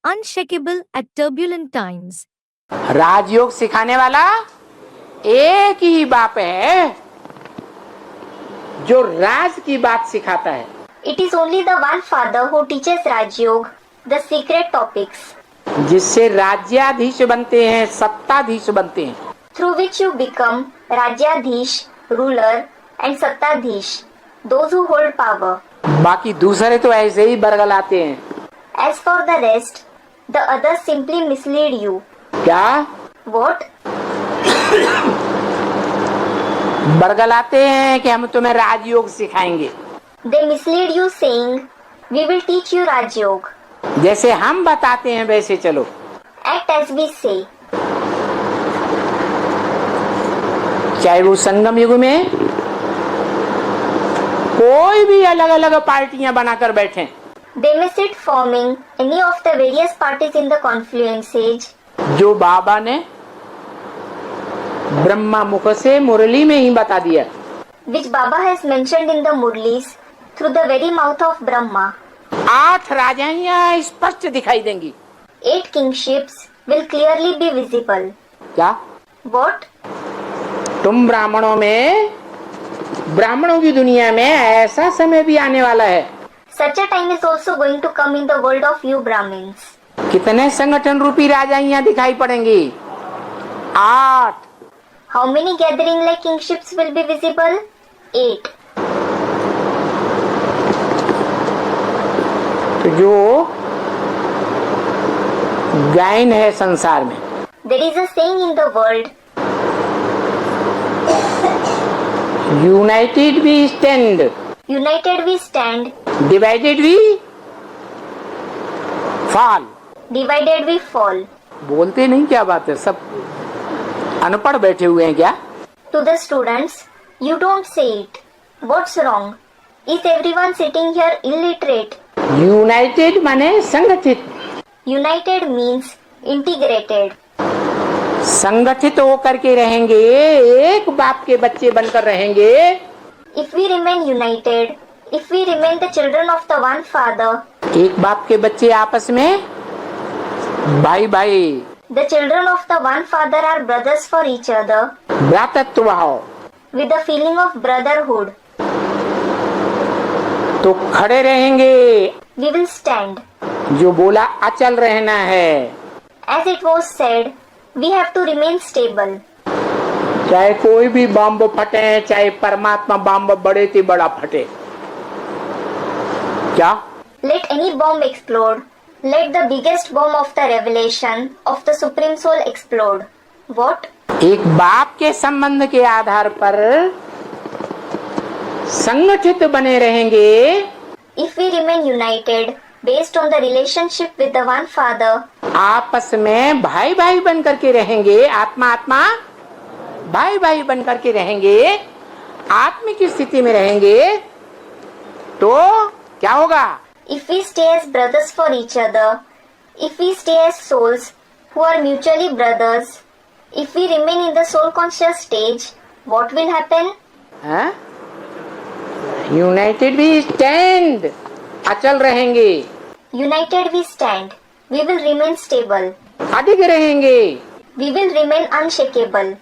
unshakable at turbulent times. राजयोग सिखाने वाला एक ही बाप है जो राज की बात सिखाता है. It is only the one Father who teaches Rajyog, the secret topics, जिससे राज्याधीश बनते हैं, सत्ताधीश बनते हैं. through which you become Rajyadhish, ruler, and Sattadhish, those who hold power. बाकी दूसरे तो ऐसे ही बरगलाते हैं. As for the rest, the others simply mislead you. क्या What? बरगलाते हैं कि हम तुम्हें राजयोग सिखाएंगे. They mislead you saying, we will teach you Rajyog. जैसे हम बताते हैं वैसे चलो. Act as we say. चाहे वो संगम युग में कोई भी अलग अलग पार्टियां बनाकर बैठे, They may sit forming any of the various parties in the confluence age, जो बाबा ने ब्रह्मा मुख से मुरली में ही बता दिया. which Baba has mentioned in the Murlis through the very mouth of Brahma. 8 राजाइयां स्पष्ट दिखाई देंगी. 8 kingships will clearly be visible. क्या What? तुम ब्राह्मणों में, ब्राह्मणों की दुनिया में ऐसा समय भी आने वाला है. Such a time is also going to come in the world of you Brahmins. कितने संगठन रूपी राजाइयां दिखाई पड़ेंगी? 8. How many gathering like kingships will be visible? 8. तो जो गायन है संसार में, There is a saying in the world, united we stand, united we stand, divided we fall. divided we fall. बोलते नहीं, क्या बात है, सब अनपढ़ बैठे हुए हैं क्या? To the students, you don't say it. What's wrong? Is everyone sitting here illiterate? United माने संगठित, United means integrated. संगठित होकर के रहेंगे, एक बाप के बच्चे बनकर रहेंगे. If we remain united, if we remain the children of the one Father, एक बाप के बच्चे आपस में भाई भाई, the children of the one Father are brothers for each other, भ्रातृत्व भाव, with the feeling of brotherhood. तो खड़े रहेंगे. We will stand. जो बोला अचल रहना है. As it was said, we have to remain stable. चाहे कोई भी बम फटे, चाहे परमात्मा बम बड़े से बड़ा फटे. क्या Let any bomb explode. Let the biggest bomb of the revelation of the Supreme Soul explode. What? एक बाप के संबंध के आधार पर संगठित बने रहेंगे. If we remain united based on the relationship with the one Father, आपस में भाई भाई बन करके रहेंगे. आत्मा आत्मा भाई भाई बन करके रहेंगे, आत्मिक स्थिति में रहेंगे. तो क्या होगा? if we stay as brothers for each other, if we stay as souls who are mutually brothers, if we remain in the soul conscious stage, what will happen? United we stand, अचल रहेंगे. United we stand. We will remain stable. अडिग रहेंगे. We will remain unshakable.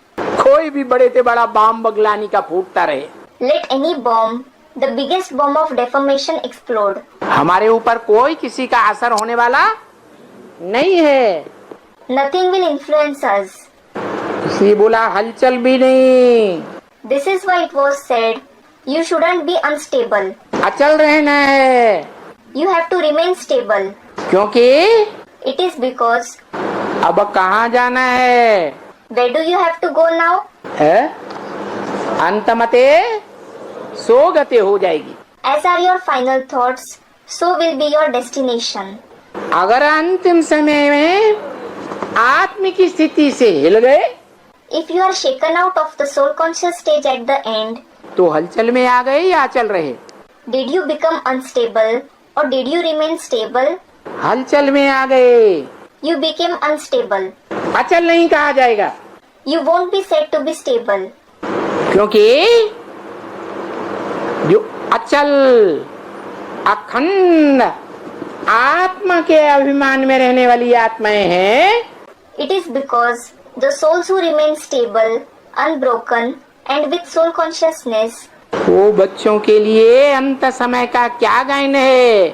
कोई भी बड़े से बड़ा बम बगलानी का फूटता रहे. Let any bomb, the biggest bomb of defamation explode. हमारे ऊपर कोई किसी का असर होने वाला नहीं है. Nothing will influence us. इसलिए बोला हलचल भी नहीं. This is why it was said, you shouldn't be unstable. अचल रहना है. You have to remain stable. क्योंकि It is because, अब कहाँ जाना है? where do you have to go now? है? अंतमते सो गते हो जाएगी. As are your final thoughts, so will be your destination. अगर अंतिम समय में आत्मिक स्थिति से हिल गए, If you are shaken out of the soul conscious stage at the end, तो हलचल में आ गए या अचल रहे? did you become unstable or did you remain stable? हलचल में आ गए. You became unstable. अचल नहीं कहा जाएगा, You won't be said to be stable. क्योंकि जो अचल, अखंड, आत्मा के अभिमान में रहने वाली आत्माएं हैं, It is because the souls who remain stable, unbroken, and with soul consciousness, वो बच्चों के लिए अंत समय का क्या गायन है?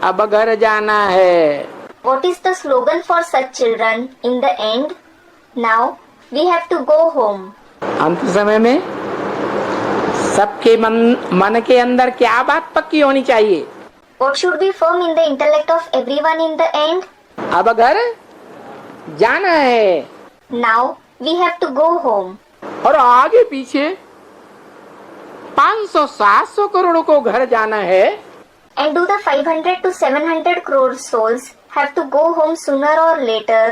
अब घर जाना है। what is the slogan for such children in the end? Now we have to go home. अंत समय में सबके मन के अंदर क्या बात पक्की होनी चाहिए? What should be firm in the intellect of everyone in the end? अब घर जाना है। Now we have to go home. और आगे पीछे 500-700 करोड़ को घर जाना है। And do the 500 to 700 crore souls have to go home sooner or later?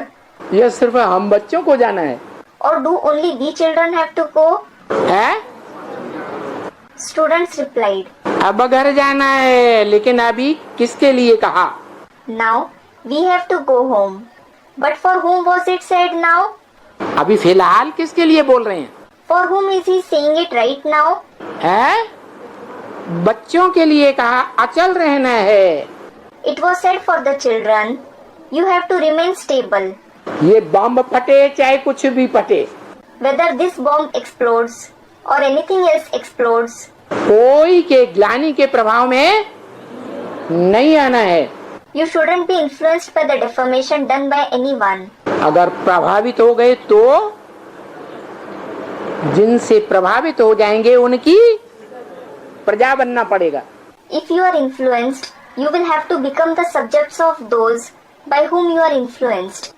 यह सिर्फ हम बच्चों को जाना है। Or do only we children have to go? है? Students replied, अब घर जाना है, लेकिन अभी किसके लिए कहा? now we have to go home. But for whom was it said now? अभी फिलहाल किसके लिए बोल रहे हैं? For whom is he saying it right now? है? बच्चों के लिए कहा, अचल रहना है। It was said for the children, you have to remain stable. ये बम फटे चाहे कुछ भी फटे, Whether this bomb explodes or anything else explodes, कोई के ग्लानि के प्रभाव में नहीं आना है। you shouldn't be influenced by the deformation done by anyone. अगर प्रभावित हो गए तो जिनसे प्रभावित हो जाएंगे उनकी प्रजा बनना पड़ेगा। If you are influenced, you will have to become the subjects of those by whom you are influenced.